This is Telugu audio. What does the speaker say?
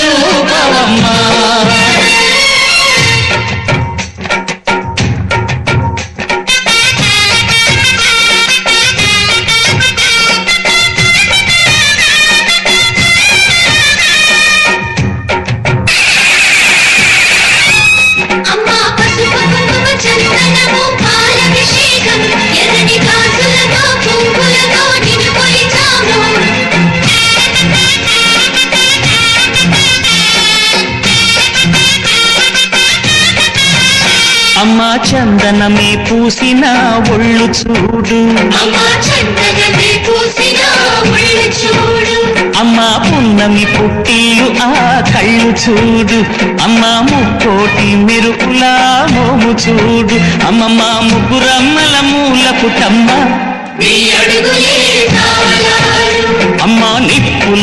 చూపవమ్మా. అమ్మా చందనమే పూసిన ఒళ్ళు చూడు, అమ్మా పున్నమి పుట్టిల్లు ఆ కళ్ళు చూడు, అమ్మా ముక్కోటి మెరుపులా మోము చూడు, అమ్మమ్మ ముగ్గురమ్మల మూల పుటమ్మ, అమ్మా నిప్పుల